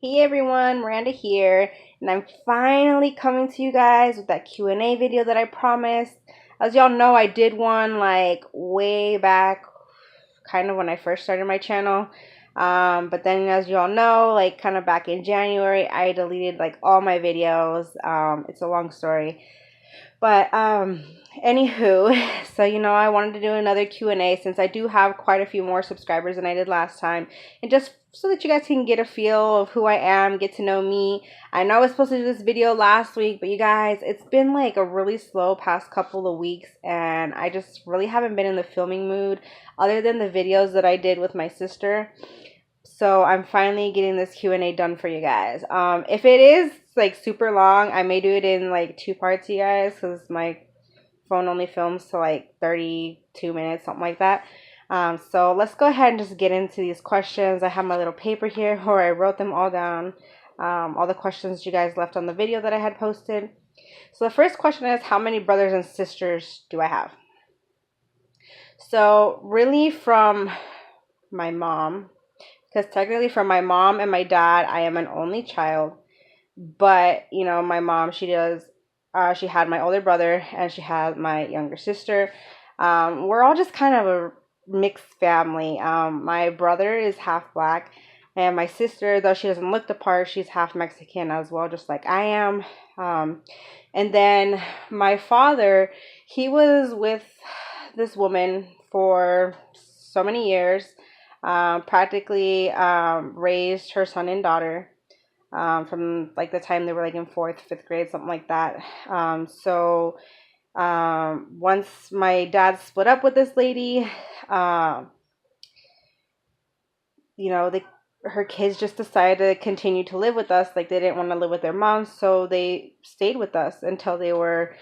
Hey everyone, Miranda here, and I'm finally coming to you guys with that Q&A video that I promised. As y'all know, I did one like way back, kind of when I first started my channel. But then as y'all know, like kind of back in January, I deleted like all my videos. It's a long story. But anywho, so I wanted to do another Q&A since I do have quite a few more subscribers than I did last time, and just so that you guys can get a feel of who I am, get to know me. I know I was supposed to do this video last week, but you guys, it's been like a really slow past couple of weeks, and I just really haven't been in the filming mood other than the videos that I did with my sister. So I'm finally getting this Q&A done for you guys. If it is like super long, I may do it in like two parts, you guys, because my phone only films to like 32 minutes, something like that. So let's go ahead and just get into these questions. I have my little paper here where I wrote them all down, all the questions you guys left on the video that I had posted. So the first question is, how many brothers and sisters do I have? So really from my mom, because technically from my mom and my dad, I am an only child. But, my mom, she had my older brother and she had my younger sister. We're all just kind of a mixed family. My brother is half black, and my sister, though she doesn't look the part, she's half Mexican as well, just like I am. And then my father, he was with this woman for so many years, practically raised her son and daughter from like the time they were like in fourth, fifth grade, something like that. Once my dad split up with this lady, her kids just decided to continue to live with us. Like they didn't want to live with their moms, so they stayed with us until they were,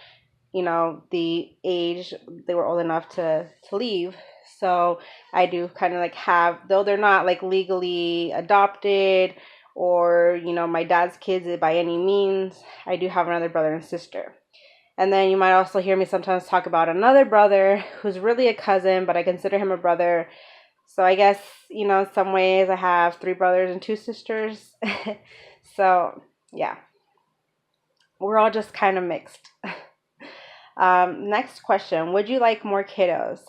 the age they were old enough to leave. So I do kind of like have, though they're not like legally adopted or, my dad's kids by any means, I do have another brother and sister. And then you might also hear me sometimes talk about another brother who's really a cousin, but I consider him a brother. So I guess, in some ways I have three brothers and two sisters. So, yeah, we're all just kind of mixed. Next question. Would you like more kiddos?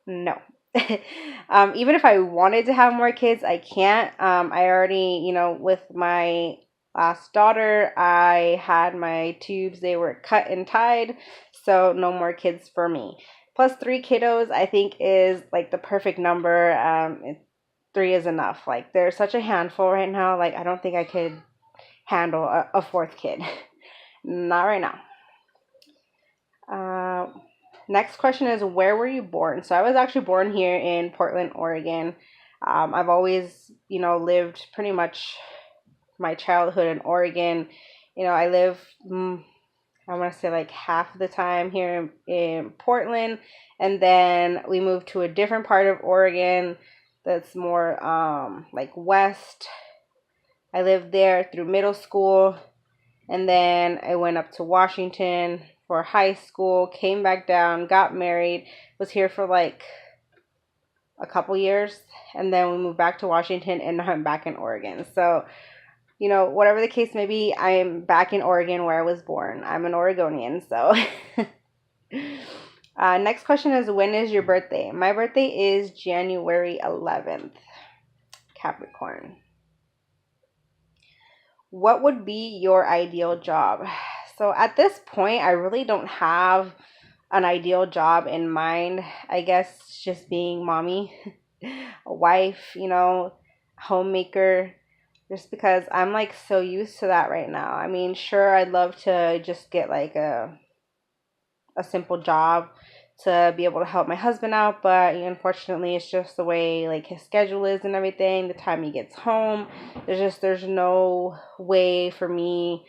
No. Even if I wanted to have more kids, I can't. I already, with my last daughter, I had my tubes, they were cut and tied, so no more kids for me. Plus three kiddos, I think, is like the perfect number. Three is enough. Like, they're such a handful right now. Like, I don't think I could handle a fourth kid. Not right now. Next question is, where were you born? So I was actually born here in Portland, Oregon. I've always, lived pretty much my childhood in Oregon. I live, I want to say like half of the time here in Portland. And then we moved to a different part of Oregon that's more like west. I lived there through middle school. And then I went up to Washington for high school, came back down, got married, was here for like a couple years, and then we moved back to Washington, and now I'm back in Oregon. So, whatever the case may be, I am back in Oregon where I was born. I'm an Oregonian, so. Next question is, when is your birthday? My birthday is January 11th, Capricorn. What would be your ideal job? So at this point, I really don't have an ideal job in mind. I guess just being mommy, a wife, homemaker, just because I'm like so used to that right now. I mean, sure, I'd love to just get like a simple job to be able to help my husband out, but unfortunately it's just the way like his schedule is and everything, the time he gets home. There's no way for me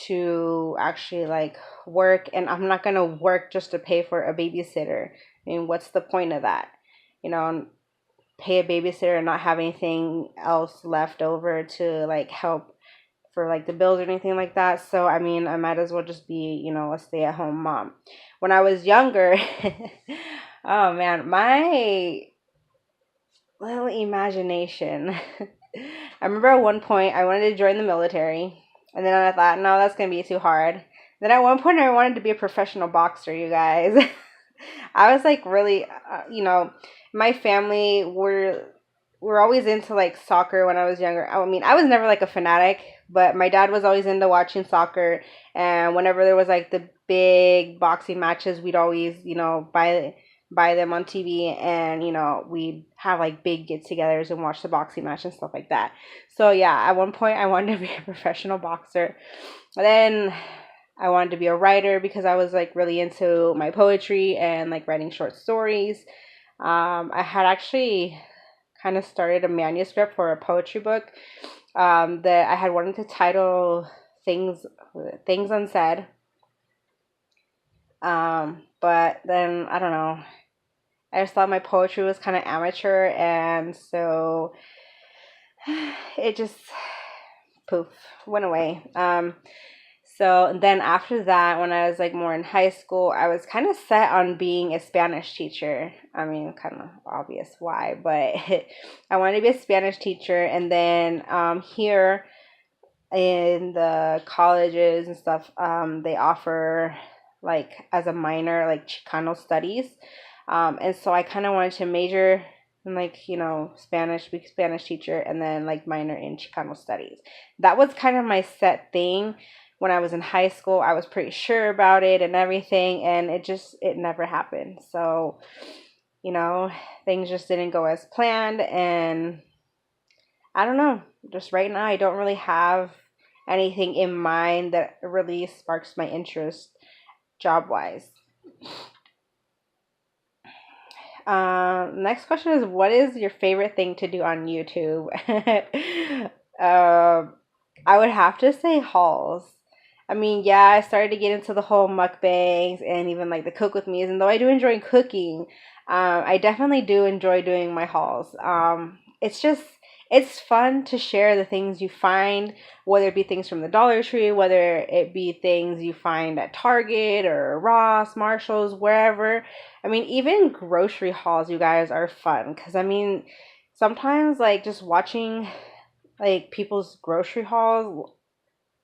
to actually like work, and I'm not gonna work just to pay for a babysitter. I mean, what's the point of that? Pay a babysitter and not have anything else left over to like help for like the bills or anything like that. So I mean, I might as well just be, a stay-at-home mom. When I was younger, oh man, my little imagination. I remember at one point I wanted to join the military, and then I thought, no, that's gonna be too hard. Then at one point I wanted to be a professional boxer, you guys. I was like really, my family were always into like soccer when I was younger. I mean, I was never like a fanatic, but my dad was always into watching soccer, and whenever there was like the big boxing matches, we'd always, buy them on TV, and we'd have like big get-togethers and watch the boxing match and stuff like that. So yeah, at one point I wanted to be a professional boxer. Then I wanted to be a writer because I was like really into my poetry and like writing short stories. I had actually kind of started a manuscript for a poetry book that I had wanted to title Things Unsaid. But then I don't know. I just thought my poetry was kind of amateur, and so it just poof went away. So then after that, when I was like more in high school, I was kind of set on being a Spanish teacher. I mean, kind of obvious why, but I wanted to be a Spanish teacher. And then here in the colleges and stuff, they offer like as a minor like Chicano studies. And so I kind of wanted to major in like, Spanish, be Spanish teacher, and then like minor in Chicano studies. That was kind of my set thing. When I was in high school, I was pretty sure about it and everything, and it never happened. So, things just didn't go as planned, and I don't know, just right now I don't really have anything in mind that really sparks my interest job-wise. Next question is, what is your favorite thing to do on YouTube? I would have to say hauls. I mean, yeah, I started to get into the whole mukbangs and even like the cook with me's. And though I do enjoy cooking, I definitely do enjoy doing my hauls. It's fun to share the things you find, whether it be things from the Dollar Tree, whether it be things you find at Target or Ross, Marshalls, wherever. I mean, even grocery hauls, you guys, are fun. Because, I mean, sometimes like just watching like people's grocery hauls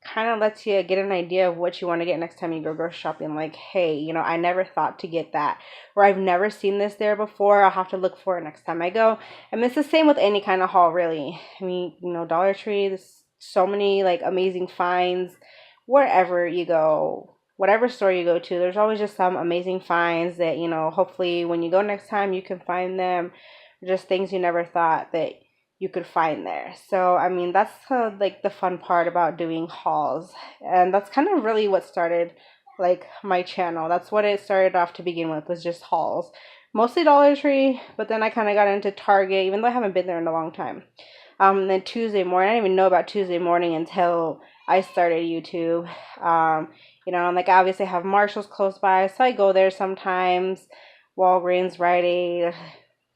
kind of lets you get an idea of what you want to get next time you go grocery shopping. Like, hey, I never thought to get that, or I've never seen this there before. I'll have to look for it next time I go. And it's the same with any kind of haul, really. I mean, Dollar Tree, there's so many like amazing finds wherever you go. Whatever store you go to, there's always just some amazing finds that, hopefully when you go next time you can find them. Just things you never thought that you could find there. So, I mean, that's like the fun part about doing hauls. And that's kind of really what started like my channel. That's what it started off to begin with, was just hauls. Mostly Dollar Tree, but then I kind of got into Target, even though I haven't been there in a long time. Then Tuesday morning, I didn't even know about Tuesday morning until I started YouTube. And like I obviously have Marshalls close by, so I go there sometimes. Walgreens, Rite Aid.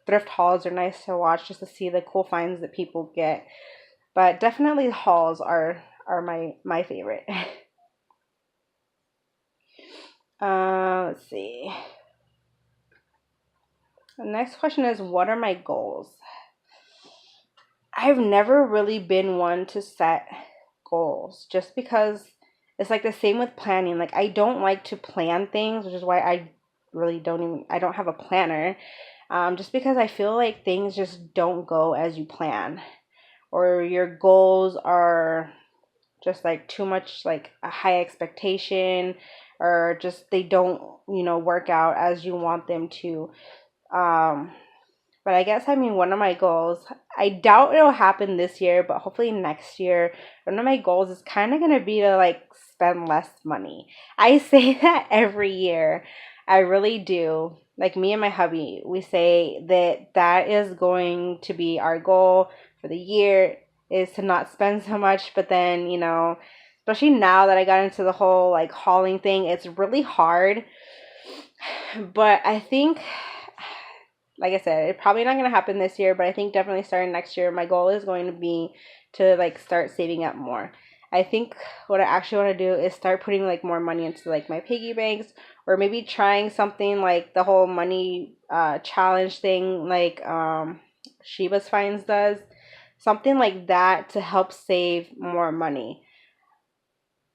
Thrift hauls are nice to watch just to see the cool finds that people get. But definitely hauls are my favorite. Let's see. The next question is, what are my goals? I've never really been one to set goals, just because it's like the same with planning. Like, I don't like to plan things, which is why I don't have a planner. Just because I feel like things just don't go as you plan, or your goals are just like too much like a high expectation, or just they don't work out as you want them to. But I guess, I mean, one of my goals, I doubt it'll happen this year, but hopefully next year, one of my goals is kind of going to be to like spend less money. I say that every year. I really do. Like, me and my hubby, we say that is going to be our goal for the year, is to not spend so much. But then, especially now that I got into the whole like hauling thing, it's really hard. But I think, like I said, it's probably not going to happen this year, but I think definitely starting next year, my goal is going to be to like start saving up more. I think what I actually want to do is start putting like more money into like my piggy banks, or maybe trying something like the whole money challenge thing, like Sheba's Finds does. something like that to help save more money.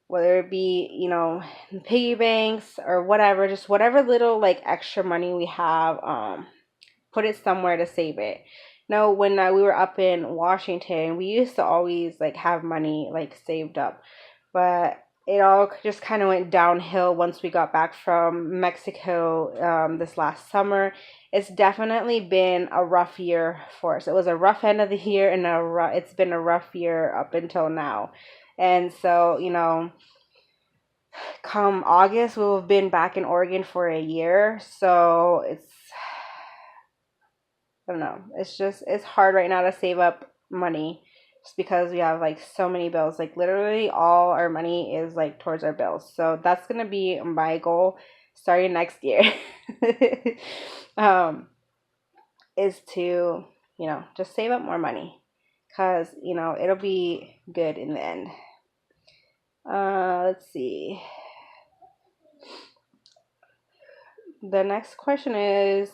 Whether it be, piggy banks or whatever, just whatever little like extra money we have, put it somewhere to save it. No, when we were up in Washington, we used to always like have money like saved up, but it all just kind of went downhill once we got back from Mexico this last summer. It's definitely been a rough year for us. It was a rough end of the year, and it's been a rough year up until now. And so, come August, we'll have been back in Oregon for a year. So I don't know. It's hard right now to save up money just because we have like so many bills. Like literally all our money is like towards our bills. So that's going to be my goal starting next year. Is to, just save up more money, cuz, it'll be good in the end. Let's see. The next question is,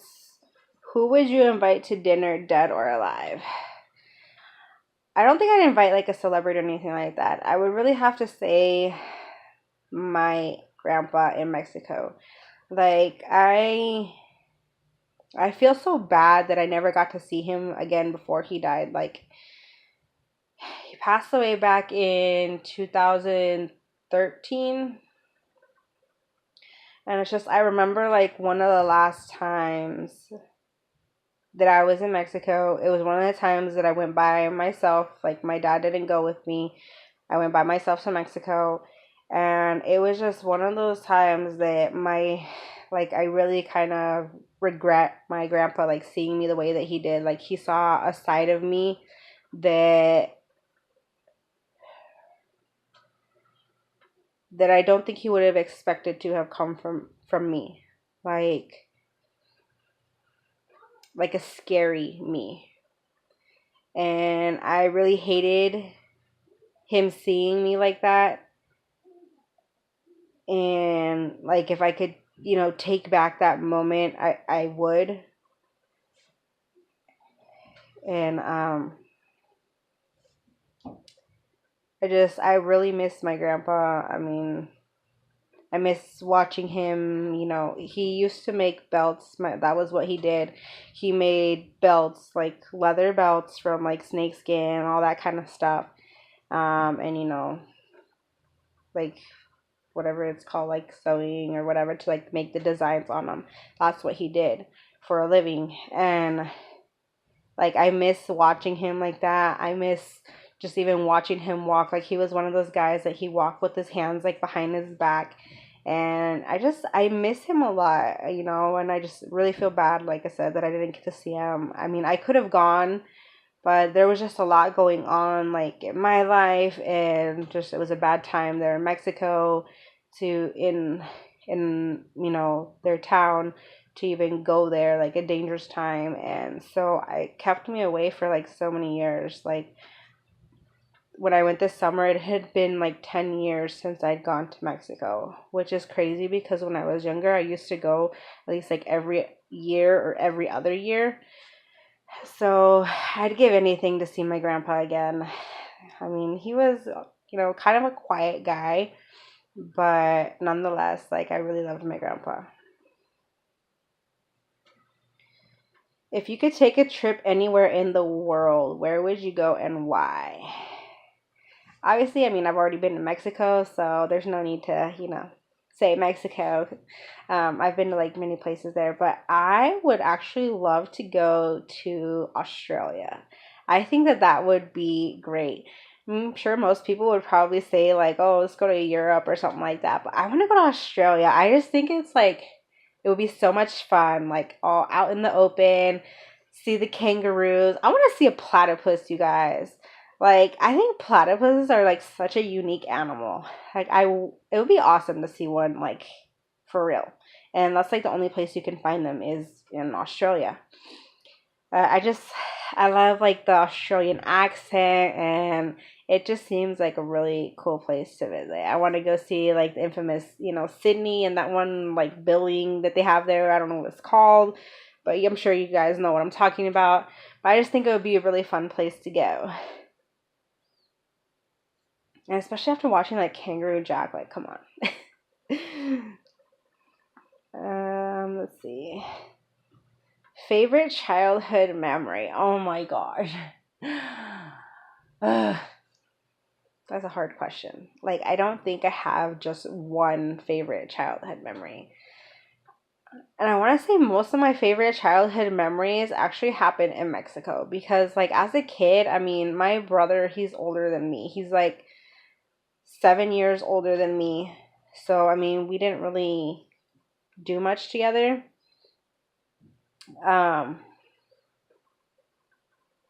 who would you invite to dinner, dead or alive? I don't think I'd invite like a celebrity or anything like that. I would really have to say my grandpa in Mexico. Like I feel so bad that I never got to see him again before he died. Like he passed away back in 2013. And it's just, I remember like one of the last times that I was in Mexico. It was one of the times that I went by myself. Like my dad didn't go with me. I went by myself to Mexico. And it was just one of those times that I really kind of regret my grandpa like seeing me the way that he did. Like he saw a side of me that I don't think he would have expected to have come from me. Like a scary me. And I really hated him seeing me like that. And like if I could, take back that moment, I would. And I really miss my grandpa. I mean, I miss watching him. He used to make belts. That was what he did. He made belts, like leather belts from like snakeskin, all that kind of stuff. And like whatever it's called, like sewing or whatever, to like make the designs on them. That's what he did for a living. And like I miss watching him like that. I miss just even watching him walk. Like he was one of those guys that he walked with his hands like behind his back. And I miss him a lot, and I just really feel bad, like I said, that I didn't get to see him. I mean, I could have gone, but there was just a lot going on, like in my life, and just it was a bad time there in Mexico in their town, to even go there, like a dangerous time. And so I kept me away for like so many years. Like when I went this summer, it had been like 10 years since I'd gone to Mexico, which is crazy because when I was younger, I used to go at least like every year or every other year. So I'd give anything to see my grandpa again. I mean, he was, kind of a quiet guy, but nonetheless, like I really loved my grandpa. If you could take a trip anywhere in the world, where would you go and why? Obviously, I mean, I've already been to Mexico, so there's no need to, say Mexico. I've been to like many places there, but I would actually love to go to Australia. I think that that would be great. I'm sure most people would probably say like, oh, let's go to Europe or something like that, but I want to go to Australia. I just think it's like, it would be so much fun, like all out in the open, see the kangaroos. I want to see a platypus, you guys. Like, I think platypuses are like such a unique animal. Like, it would be awesome to see one, like, for real. And that's like the only place you can find them is in Australia. I just, I love like the Australian accent, and it just seems like a really cool place to visit. I want to go see like the infamous, Sydney, and that one like building that they have there. I don't know what it's called, but I'm sure you guys know what I'm talking about. But I just think it would be a really fun place to go. And especially after watching like Kangaroo Jack, like come on. Let's see. Favorite childhood memory. Oh my gosh. That's a hard question. Like, I don't think I have just one favorite childhood memory. And I want to say most of my favorite childhood memories actually happen in Mexico because, like, as a kid, I mean, my brother, he's older than me. He's like 7 years older than me. So, I mean, we didn't really do much together.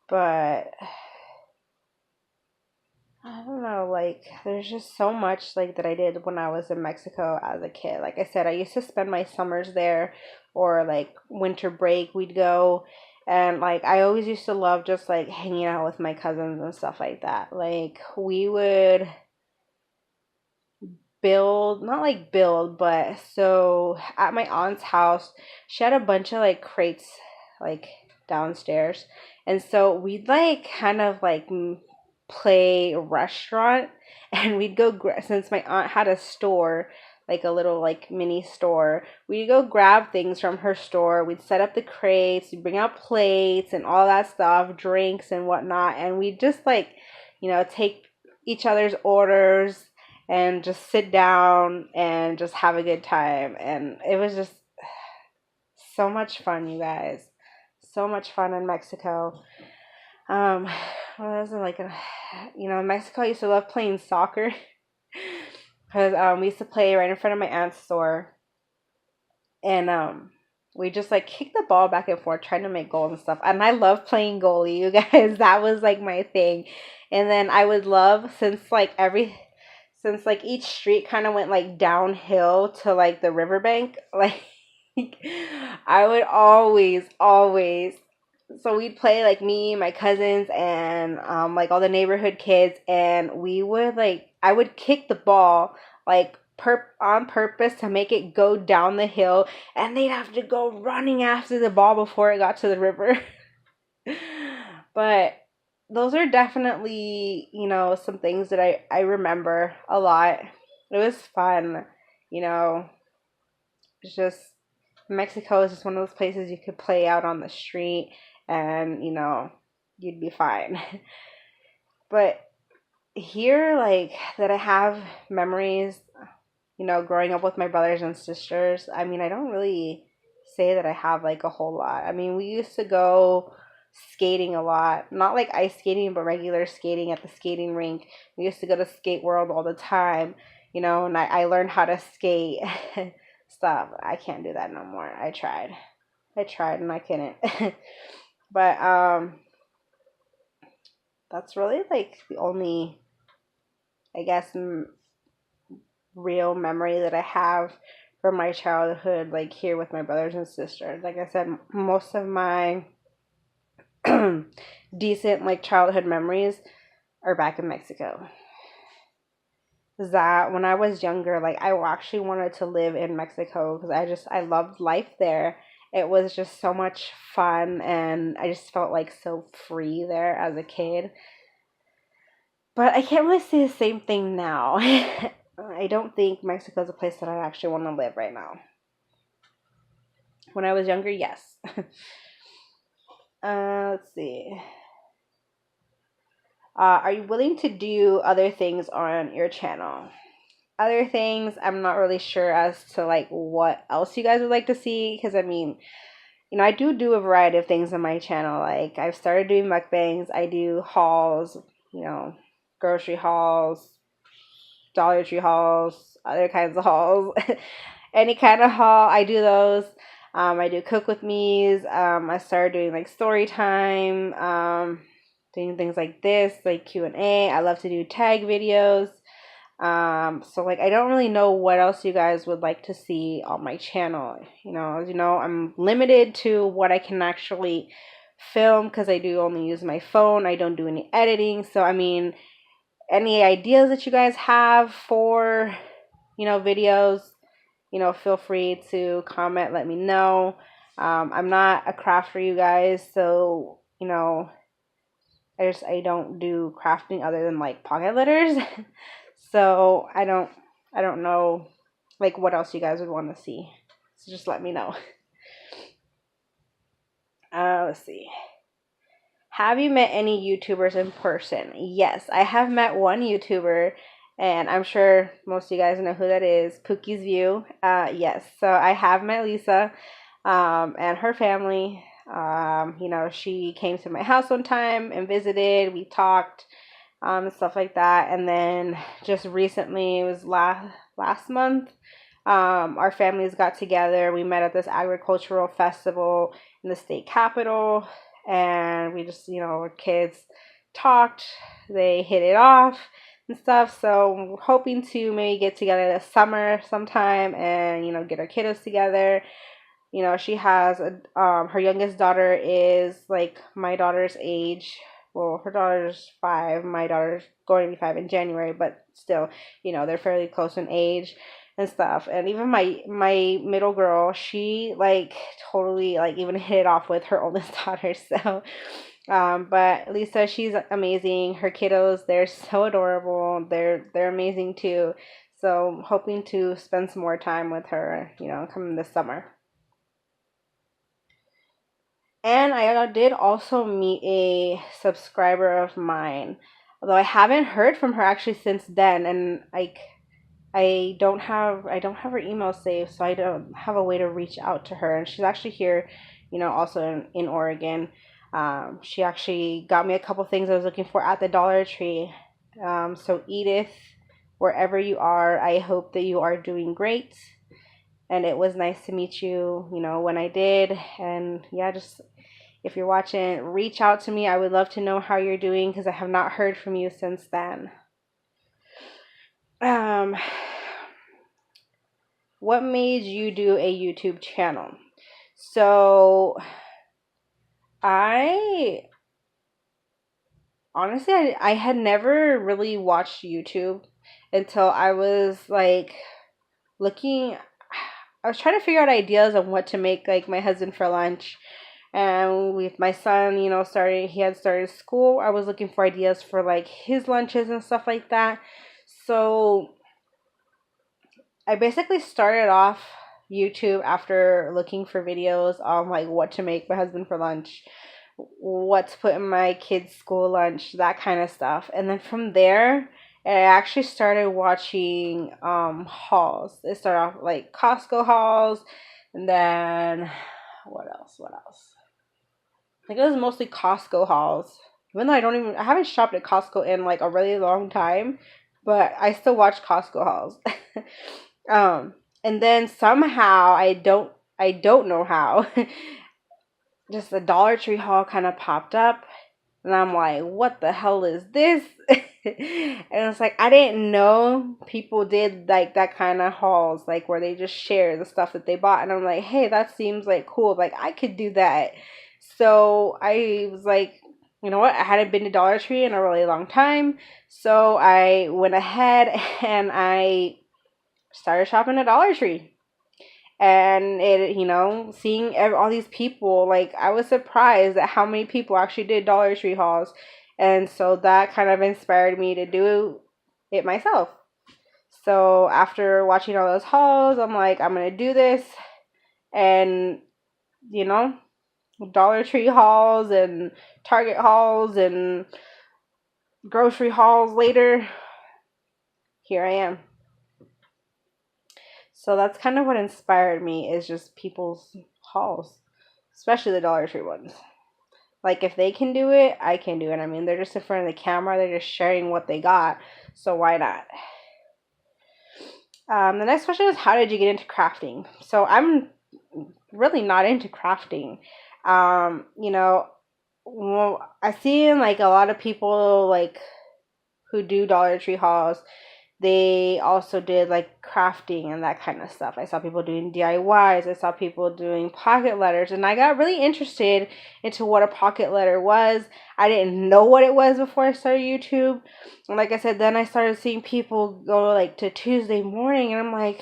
But I don't know, like, there's just so much, like, that I did when I was in Mexico as a kid. Like I said, I used to spend my summers there, or, like, winter break, we'd go. And, like, I always used to love just, like, hanging out with my cousins and stuff like that. Like, we would build, not like build, but so at my aunt's house, she had a bunch of, like, crates, like, downstairs. And so we'd, like, kind of, like, play restaurant, and we'd go since my aunt had a store, like a little like mini store, we'd go grab things from her store. We'd set up the crates, we'd bring out plates and all that stuff, drinks and whatnot, and we'd just like, take each other's orders and just sit down and just have a good time. And it was just so much fun, you guys. So much fun in Mexico. Well, that was like in Mexico, I used to love playing soccer because we used to play right in front of my aunt's store, and we just like kick the ball back and forth, trying to make goals and stuff. And I love playing goalie, you guys. That was like my thing. And then I would love since each street kind of went like downhill to like the riverbank, like I would always. So we'd play like me, my cousins, and like all the neighborhood kids, and we would I would kick the ball like on purpose to make it go down the hill, and they'd have to go running after the ball before it got to the river. But those are definitely, some things that I remember a lot. It was fun, it's just Mexico is just one of those places you could play out on the street and, you'd be fine. But here, like, that I have memories, growing up with my brothers and sisters, I mean, I don't really say that I have, like, a whole lot. I mean, we used to go skating a lot. Not like ice skating, but regular skating at the skating rink. We used to go to Skate World all the time, and I learned how to skate. Stop. I can't do that no more. I tried and I couldn't. But that's really like the only, I guess, real memory that I have from my childhood, like here with my brothers and sisters. Like I said, most of my decent like childhood memories are back in Mexico. That when I was younger, like I actually wanted to live in Mexico because I loved life there. It was just so much fun, and I just felt like so free there as a kid. But I can't really say the same thing now. I don't think Mexico is a place that I actually want to live right now. When I was younger, yes. Let's see. Are you willing to do other things on your channel? Other things, I'm not really sure as to like what else you guys would like to see, because I mean, I do a variety of things on my channel. Like I've started doing mukbangs, I do hauls, grocery hauls, Dollar Tree hauls, other kinds of hauls. Any kind of haul, I do those. I do cook with me's. I started doing like story time, doing things like this, like Q&A. I love to do tag videos. So like I don't really know what else you guys would like to see on my channel. As you know, I'm limited to what I can actually film because I do only use my phone. I don't do any editing. So I mean, any ideas that you guys have for, videos, feel free to comment, let me know. I'm not a crafter, you guys, so you know, I don't do crafting other than like pocket letters. So I don't know like what else you guys would want to see. So just let me know. Let's see. Have you met any YouTubers in person? Yes, I have met one YouTuber, and I'm sure most of you guys know who that is. Pookie's View. Yes, so I have met Lisa, and her family. You know, she came to my house one time and visited. We talked, and stuff like that. And then just recently, it was last month. Our families got together. We met at this agricultural festival in the state capital, and we just, you know, kids talked. They hit it off and stuff. So we're hoping to maybe get together this summer sometime and, you know, get our kiddos together. You know, she has her youngest daughter is like my daughter's age. Well, her daughter's 5. My daughter's going to be 5 in January, but still, you know, they're fairly close in age and stuff. And even my middle girl, she like totally like even hit it off with her oldest daughter. So, but Lisa, she's amazing. Her kiddos, they're so adorable. They're amazing too. So, hoping to spend some more time with her, you know, coming this summer. And I did also meet a subscriber of mine, although I haven't heard from her actually since then. And like, I don't have her email saved, so I don't have a way to reach out to her. And she's actually here, you know, also in Oregon. She actually got me a couple things I was looking for at the Dollar Tree. So Edith, wherever you are, I hope that you are doing great. And it was nice to meet you, you know, when I did. And yeah, just if you're watching, reach out to me. I would love to know how you're doing because I have not heard from you since then. What made you do a YouTube channel? So I honestly I had never really watched YouTube until I was like looking. I was trying to figure out ideas on what to make like my husband for lunch. And with my son, you know, he had started school. I was looking for ideas for like his lunches and stuff like that. So I basically started off YouTube after looking for videos on like what to make my husband for lunch, what to put in my kids' school lunch, that kind of stuff. And then from there, I actually started watching hauls. It started off like Costco hauls, and then what else? What else? I think it was mostly Costco hauls. Even though I haven't shopped at Costco in like a really long time, but I still watch Costco hauls. And then somehow I don't know how, just the Dollar Tree haul kind of popped up, and I'm like, what the hell is this? And it's like I didn't know people did like that kind of hauls, like where they just share the stuff that they bought, and I'm like, hey, that seems like cool, like I could do that. So I was like, you know what? I hadn't been to Dollar Tree in a really long time, so I went ahead and I started shopping at Dollar Tree. And it, you know, seeing all these people, like I was surprised at how many people actually did Dollar Tree hauls. And so that kind of inspired me to do it myself. So after watching all those hauls, I'm like, I'm going to do this. And, you know, Dollar Tree hauls and Target hauls and grocery hauls later, here I am. So that's kind of what inspired me, is just people's hauls, especially the Dollar Tree ones. Like if they can do it, I can do it. I mean, they're just in front of the camera, they're just sharing what they got, so why not? The next question is, how did you get into crafting? So I'm really not into crafting. You know, well, I see like a lot of people like who do Dollar Tree hauls, they also did like crafting and that kind of stuff. I saw people doing DIYs. I saw people doing pocket letters, and I got really interested into what a pocket letter was. I didn't know what it was before I started YouTube. And like I said, then I started seeing people go like to Tuesday morning, and I'm like,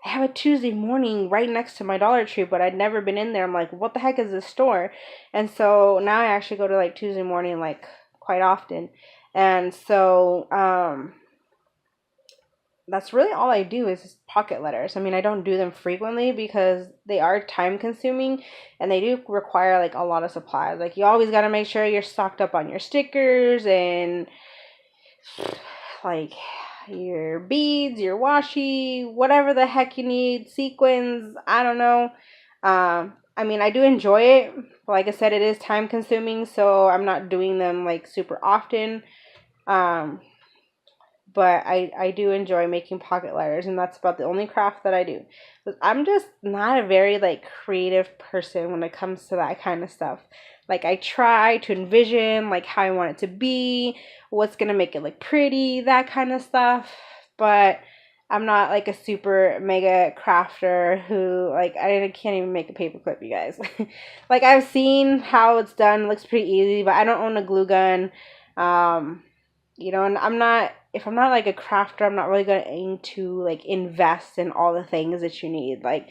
I have a Tuesday morning right next to my Dollar Tree, but I'd never been in there. I'm like, what the heck is this store? And so now I actually go to like Tuesday morning like quite often. And so that's really all I do is pocket letters. I mean, I don't do them frequently because they are time consuming and they do require like a lot of supplies. Like you always got to make sure you're stocked up on your stickers and like your beads, your washi, whatever the heck you need, sequins, I don't know. I mean, I do enjoy it. But like I said, it is time consuming, so I'm not doing them like super often. Um, but I do enjoy making pocket letters, and that's about the only craft that I do. But I'm just not a very like creative person when it comes to that kind of stuff. Like I try to envision like how I want it to be, what's gonna make it look pretty, that kind of stuff. But I'm not like a super mega crafter who like I can't even make a paperclip, you guys. Like I've seen how it's done, it looks pretty easy, but I don't own a glue gun. And I'm not, if I'm not like a crafter, I'm not really going to aim to like invest in all the things that you need. Like,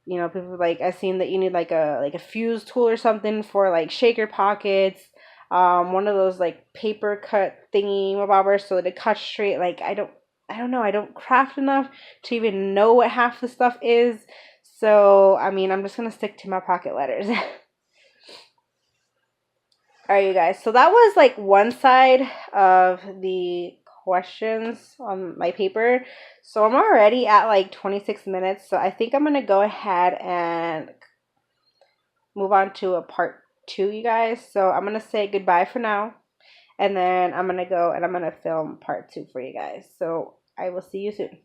people like, I've seen that you need like a fuse tool or something for like shaker pockets, one of those like paper cut thingy bobbers so that it cuts straight. Like I don't know, I don't craft enough to even know what half the stuff is. So I mean, I'm just gonna stick to my pocket letters. All right, you guys. So that was like one side of the questions on my paper. So I'm already at like 26 minutes. So I think I'm going to go ahead and move on to a part 2, you guys. So I'm going to say goodbye for now. And then I'm going to go and I'm going to film part 2 for you guys. So I will see you soon.